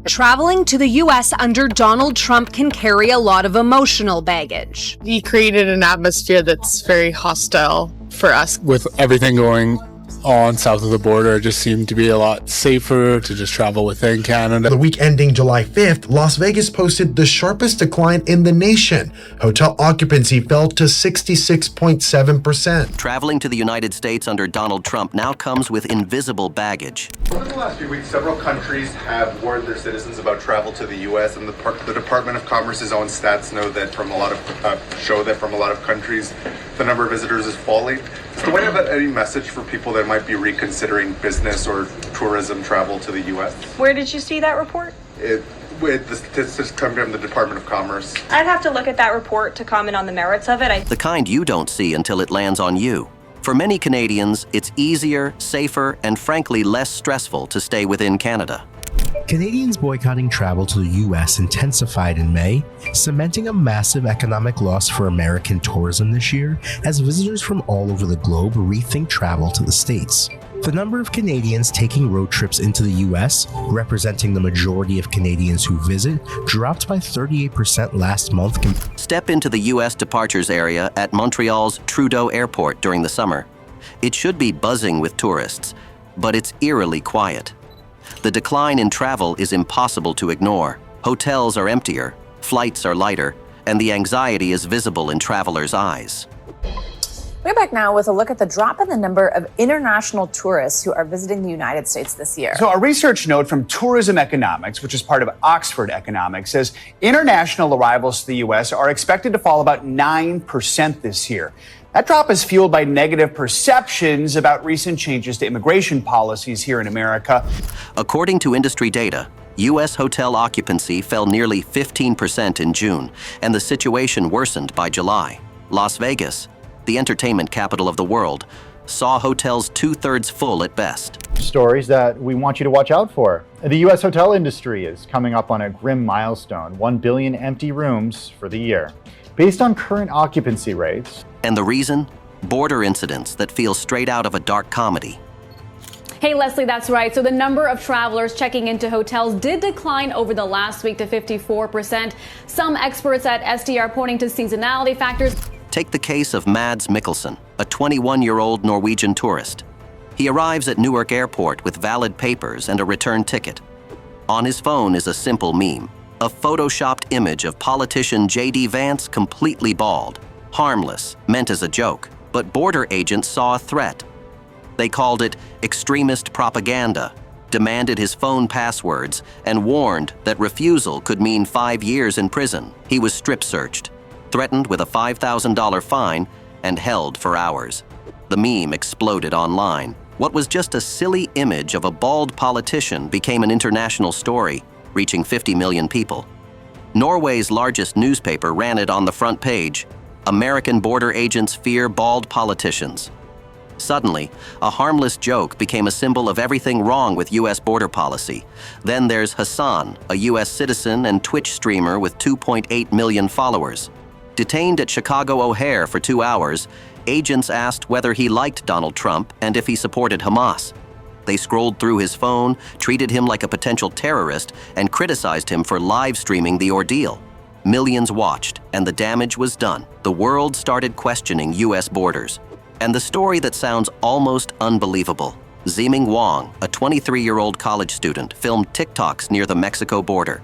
Traveling to the U.S. under Donald Trump can carry a lot of emotional baggage. He created an atmosphere that's very hostile for us. With everything going on south of the border, it just seemed to be a lot safer to just travel within Canada. The week ending July 5th, Las Vegas posted the sharpest decline in the nation. Hotel occupancy fell to 66.7%. Traveling to the United States under Donald Trump now comes with invisible baggage. Over the last few weeks, several countries have warned their citizens about travel to the U.S., and the Department of Commerce's own stats know that from a lot of countries, the number of visitors is falling. So do we have any message for people that might be reconsidering business or tourism travel to the U.S.? Where did you see that report? The statistics come from the Department of Commerce. I'd have to look at that report to comment on the merits of it. The kind you don't see until it lands on you. For many Canadians, it's easier, safer, and frankly less stressful to stay within Canada. Canadians boycotting travel to the U.S. intensified in May, cementing a massive economic loss for American tourism this year as visitors from all over the globe rethink travel to the States. The number of Canadians taking road trips into the U.S., representing the majority of Canadians who visit, dropped by 38% last month. Step into the U.S. departures area at Montreal's Trudeau Airport during the summer. It should be buzzing with tourists, but it's eerily quiet. The decline in travel is impossible to ignore. Hotels are emptier, flights are lighter, and the anxiety is visible in travelers' eyes. We're back now with a look at the drop in the number of international tourists who are visiting the United States this year. So a research note from Tourism Economics, which is part of Oxford Economics, says international arrivals to the U.S. are expected to fall about 9% this year. That drop is fueled by negative perceptions about recent changes to immigration policies here in America. According to industry data, U.S. hotel occupancy fell nearly 15% in June, and the situation worsened by July. Las Vegas, the entertainment capital of the world, saw hotels two-thirds full at best. Stories that we want you to watch out for. The U.S. hotel industry is coming up on a grim milestone, 1 billion empty rooms for the year. Based on current occupancy rates. And the reason? Border incidents that feel straight out of a dark comedy. Hey, Leslie, that's right. So the number of travelers checking into hotels did decline over the last week to 54%. Some experts at SD are pointing to seasonality factors. Take the case of Mads Mikkelsen, a 21-year-old Norwegian tourist. He arrives at Newark Airport with valid papers and a return ticket. On his phone is a simple meme, a photoshopped image of politician J.D. Vance completely bald, harmless, meant as a joke, but border agents saw a threat. They called it extremist propaganda, demanded his phone passwords, and warned that refusal could mean 5 years in prison. He was strip-searched, threatened with a $5,000 fine, and held for hours. The meme exploded online. What was just a silly image of a bald politician became an international story, reaching 50 million people. Norway's largest newspaper ran it on the front page. American border agents fear bald politicians. Suddenly, a harmless joke became a symbol of everything wrong with U.S. border policy. Then there's Hassan, a U.S. citizen and Twitch streamer with 2.8 million followers. Detained at Chicago O'Hare for 2 hours, agents asked whether he liked Donald Trump and if he supported Hamas. They scrolled through his phone, treated him like a potential terrorist, and criticized him for live streaming the ordeal. Millions watched, and the damage was done. The world started questioning U.S. borders. And the story that sounds almost unbelievable. Ziming Wang, a 23-year-old college student, filmed TikToks near the Mexico border.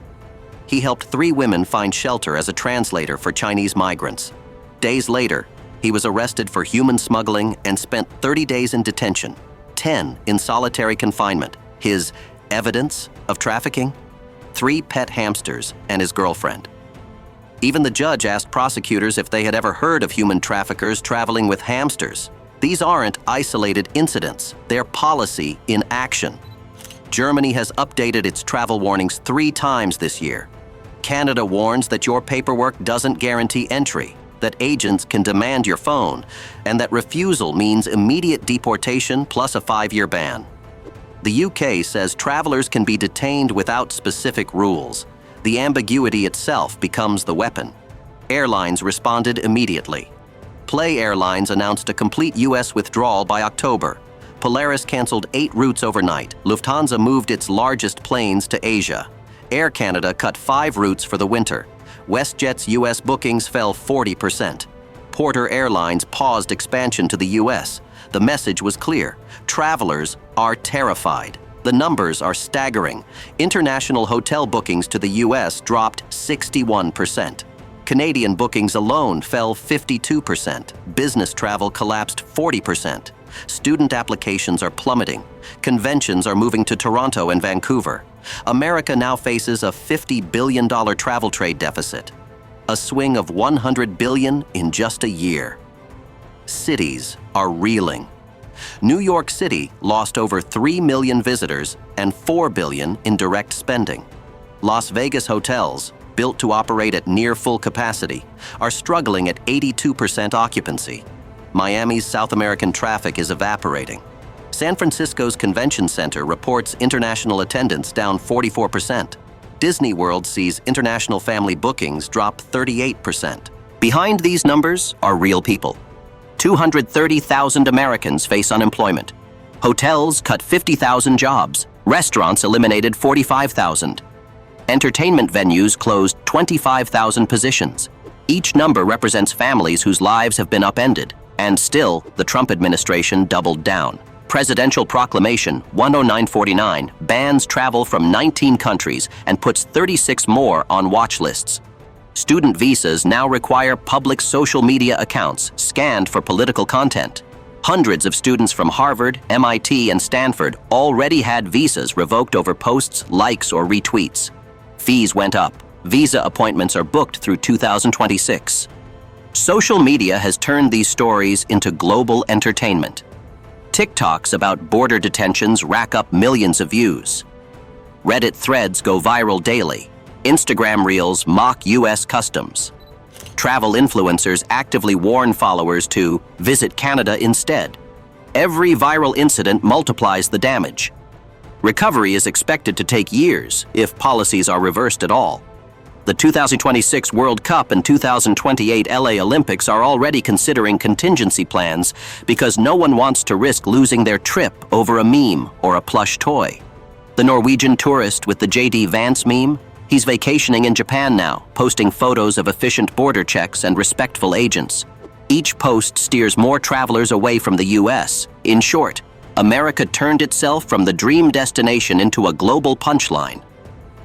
He helped 3 women find shelter as a translator for Chinese migrants. Days later, he was arrested for human smuggling and spent 30 days in detention, 10 in solitary confinement. His evidence of trafficking? 3 pet hamsters and his girlfriend. Even the judge asked prosecutors if they had ever heard of human traffickers traveling with hamsters. These aren't isolated incidents, they're policy in action. Germany has updated its travel warnings 3 times this year. Canada warns that your paperwork doesn't guarantee entry, that agents can demand your phone, and that refusal means immediate deportation plus a 5-year ban. The UK says travelers can be detained without specific rules. The ambiguity itself becomes the weapon. Airlines responded immediately. Play Airlines announced a complete U.S. withdrawal by October. Polaris canceled 8 routes overnight. Lufthansa moved its largest planes to Asia. Air Canada cut 5 routes for the winter. WestJet's U.S. bookings fell 40%. Porter Airlines paused expansion to the U.S. The message was clear. Travelers are terrified. The numbers are staggering. International hotel bookings to the U.S. dropped 61%. Canadian bookings alone fell 52%. Business travel collapsed 40%. Student applications are plummeting. Conventions are moving to Toronto and Vancouver. America now faces a $50 billion travel trade deficit. A swing of $100 billion in just a year. Cities are reeling. New York City lost over 3 million visitors and $4 billion in direct spending. Las Vegas hotels, built to operate at near full capacity, are struggling at 82% occupancy. Miami's South American traffic is evaporating. San Francisco's Convention Center reports international attendance down 44%. Disney World sees international family bookings drop 38%. Behind these numbers are real people. 230,000 Americans face unemployment. Hotels cut 50,000 jobs. Restaurants eliminated 45,000. Entertainment venues closed 25,000 positions. Each number represents families whose lives have been upended. And still, the Trump administration doubled down. Presidential Proclamation 10949 bans travel from 19 countries and puts 36 more on watch lists. Student visas now require public social media accounts scanned for political content. Hundreds of students from Harvard, MIT, and Stanford already had visas revoked over posts, likes, or retweets. Fees went up. Visa appointments are booked through 2026. Social media has turned these stories into global entertainment. TikToks about border detentions rack up millions of views. Reddit threads go viral daily. Instagram Reels mock U.S. customs. Travel influencers actively warn followers to visit Canada instead. Every viral incident multiplies the damage. Recovery is expected to take years if policies are reversed at all. The 2026 World Cup and 2028 LA Olympics are already considering contingency plans because no one wants to risk losing their trip over a meme or a plush toy. The Norwegian tourist with the J.D. Vance meme? He's vacationing in Japan now, posting photos of efficient border checks and respectful agents. Each post steers more travelers away from the U.S. In short, America turned itself from the dream destination into a global punchline.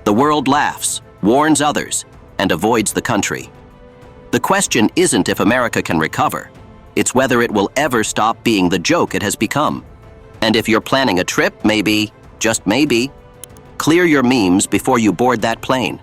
The world laughs, warns others, and avoids the country. The question isn't if America can recover. It's whether it will ever stop being the joke it has become. And if you're planning a trip, maybe, just maybe, clear your memes before you board that plane.